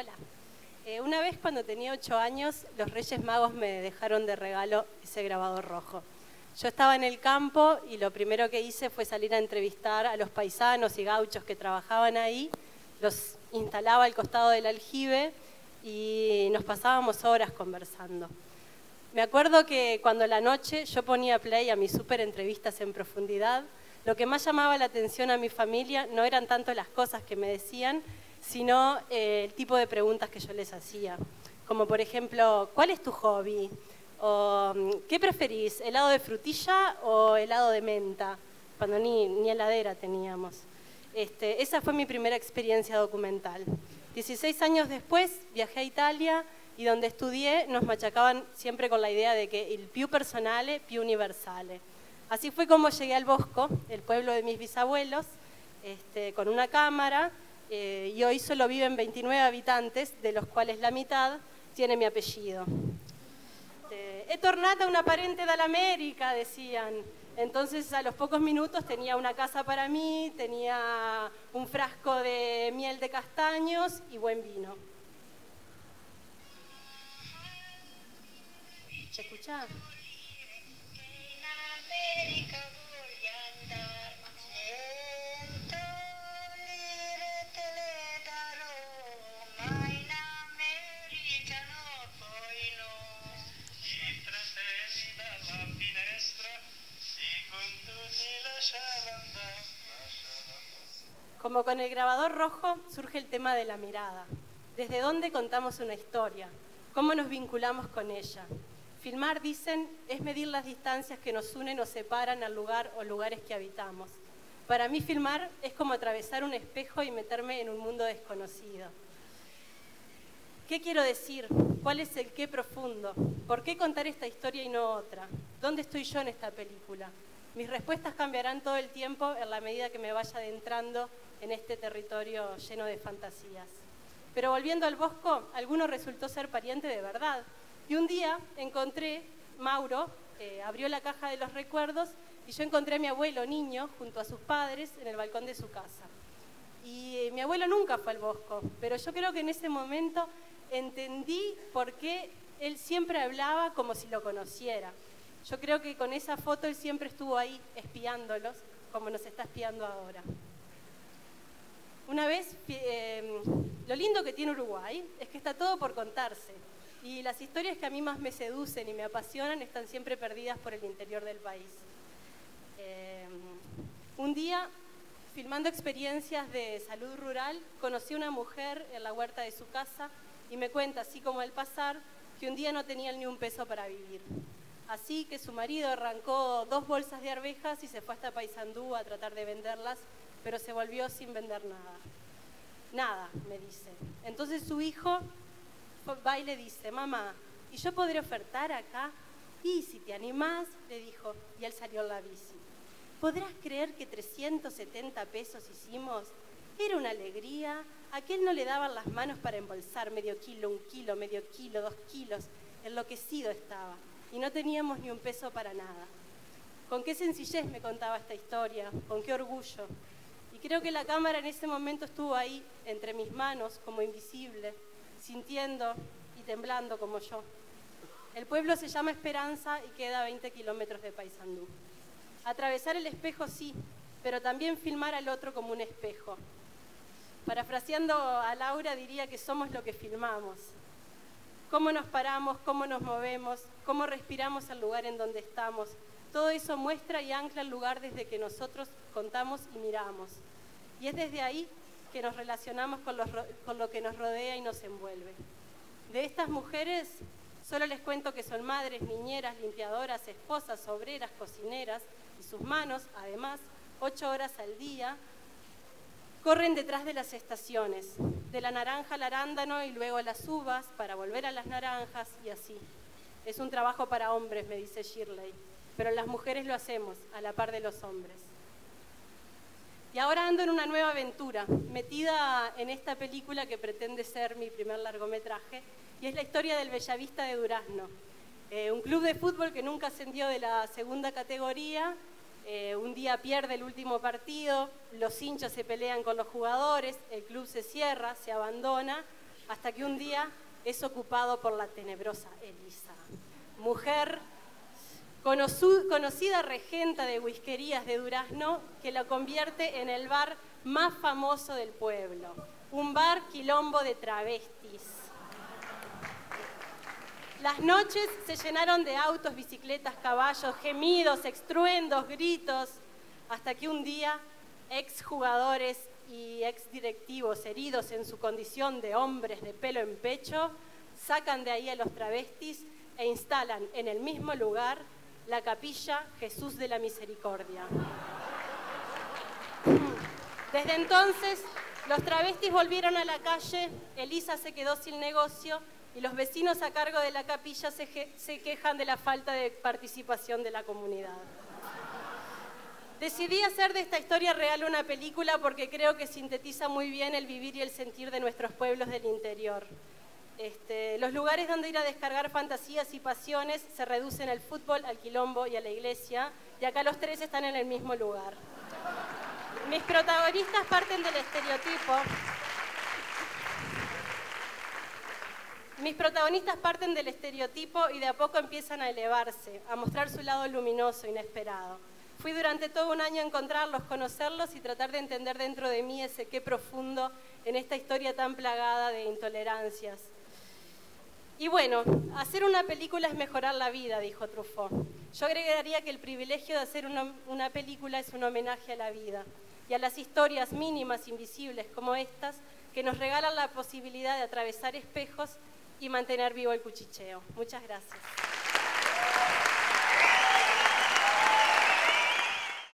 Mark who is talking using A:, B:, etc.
A: Hola. Una vez cuando tenía 8 años, los Reyes Magos me dejaron de regalo ese grabador rojo. Yo estaba en el campo y lo primero que hice fue salir a entrevistar a los paisanos y gauchos que trabajaban ahí. Los instalaba al costado del aljibe y nos pasábamos horas conversando. Me acuerdo que cuando a la noche yo ponía play a mis súper entrevistas en profundidad, lo que más llamaba la atención a mi familia no eran tanto las cosas que me decían, sino el tipo de preguntas que yo les hacía. Como por ejemplo, ¿cuál es tu hobby? O, ¿qué preferís? ¿Helado de frutilla o helado de menta? Cuando ni heladera teníamos. Esa fue mi primera experiencia documental. 16 años después viajé a Italia y donde estudié nos machacaban siempre con la idea de que el più personale, più universale. Así fue como llegué al Bosco, el pueblo de mis bisabuelos, con una cámara, y hoy solo viven 29 habitantes, de los cuales la mitad tiene mi apellido. È tornata una parente dall'America, decían. Entonces a los pocos minutos tenía una casa para mí, tenía un frasco de miel de castaños y buen vino. ¿Se escucha? Como con el grabador rojo surge el tema de la mirada. ¿Desde dónde contamos una historia? ¿Cómo nos vinculamos con ella? Filmar, dicen, es medir las distancias que nos unen o separan al lugar o lugares que habitamos. Para mí filmar es como atravesar un espejo y meterme en un mundo desconocido. ¿Qué quiero decir? ¿Cuál es el qué profundo? ¿Por qué contar esta historia y no otra? ¿Dónde estoy yo en esta película? Mis respuestas cambiarán todo el tiempo en la medida que me vaya adentrando en este territorio lleno de fantasías. Pero volviendo al Bosco, alguno resultó ser pariente de verdad. Y un día encontré, Mauro abrió la caja de los recuerdos y yo encontré a mi abuelo niño junto a sus padres en el balcón de su casa. Y mi abuelo nunca fue al Bosco, pero yo creo que en ese momento entendí por qué él siempre hablaba como si lo conociera. Yo creo que con esa foto él siempre estuvo ahí espiándolos, como nos está espiando ahora. Una vez, lo lindo que tiene Uruguay es que está todo por contarse. Y las historias que a mí más me seducen y me apasionan están siempre perdidas por el interior del país. Un día, filmando experiencias de salud rural, conocí a una mujer en la huerta de su casa y me cuenta, así como al pasar, que un día no tenía ni un peso para vivir. Así que su marido arrancó 2 bolsas de arvejas y se fue hasta Paysandú a tratar de venderlas, pero se volvió sin vender nada. Nada, me dice. Entonces su hijo va y le dice, mamá, ¿y yo podré ofertar acá? Y si te animás, le dijo, y él salió en la bici. ¿Podrás creer que 370 pesos hicimos? Era una alegría. A aquel no le daban las manos para embolsar medio kilo, 1 kilo, medio kilo, 2 kilos. Enloquecido estaba. Y no teníamos ni un peso para nada. Con qué sencillez me contaba esta historia, con qué orgullo. Y creo que la cámara en ese momento estuvo ahí, entre mis manos, como invisible, sintiendo y temblando como yo. El pueblo se llama Esperanza y queda a 20 kilómetros de Paysandú. Atravesar el espejo sí, pero también filmar al otro como un espejo. Parafraseando a Laura, diría que somos lo que filmamos. Cómo nos paramos, cómo nos movemos, cómo respiramos al lugar en donde estamos. Todo eso muestra y ancla el lugar desde que nosotros contamos y miramos. Y es desde ahí que nos relacionamos con lo que nos rodea y nos envuelve. De estas mujeres, solo les cuento que son madres, niñeras, limpiadoras, esposas, obreras, cocineras, y sus manos, además, 8 horas al día, corren detrás de las estaciones, de la naranja al arándano y luego a las uvas, para volver a las naranjas y así. Es un trabajo para hombres, me dice Shirley, pero las mujeres lo hacemos a la par de los hombres. Y ahora ando en una nueva aventura, metida en esta película que pretende ser mi primer largometraje, y es la historia del Bellavista de Durazno, un club de fútbol que nunca ascendió de la segunda categoría. Un día pierde el último partido, los hinchas se pelean con los jugadores, el club se cierra, se abandona, hasta que un día es ocupado por la tenebrosa Elisa, mujer conocida regenta de whiskerías de Durazno, que lo convierte en el bar más famoso del pueblo, un bar quilombo de travestis. Las noches se llenaron de autos, bicicletas, caballos, gemidos, estruendos, gritos, hasta que un día exjugadores y exdirectivos heridos en su condición de hombres de pelo en pecho sacan de ahí a los travestis e instalan en el mismo lugar la capilla Jesús de la Misericordia. Desde entonces, los travestis volvieron a la calle, Elisa se quedó sin negocio y los vecinos a cargo de la capilla se quejan de la falta de participación de la comunidad. Decidí hacer de esta historia real una película porque creo que sintetiza muy bien el vivir y el sentir de nuestros pueblos del interior. Los lugares donde ir a descargar fantasías y pasiones se reducen al fútbol, al quilombo y a la iglesia, y acá los tres están en el mismo lugar. Mis protagonistas parten del estereotipo. Y de a poco empiezan a elevarse, a mostrar su lado luminoso, inesperado. Fui durante todo un año a encontrarlos, conocerlos y tratar de entender dentro de mí ese qué profundo en esta historia tan plagada de intolerancias. Y bueno, hacer una película es mejorar la vida, dijo Truffaut. Yo agregaría que el privilegio de hacer una película es un homenaje a la vida y a las historias mínimas, invisibles como estas, que nos regalan la posibilidad de atravesar espejos y mantener vivo el cuchicheo. Muchas gracias.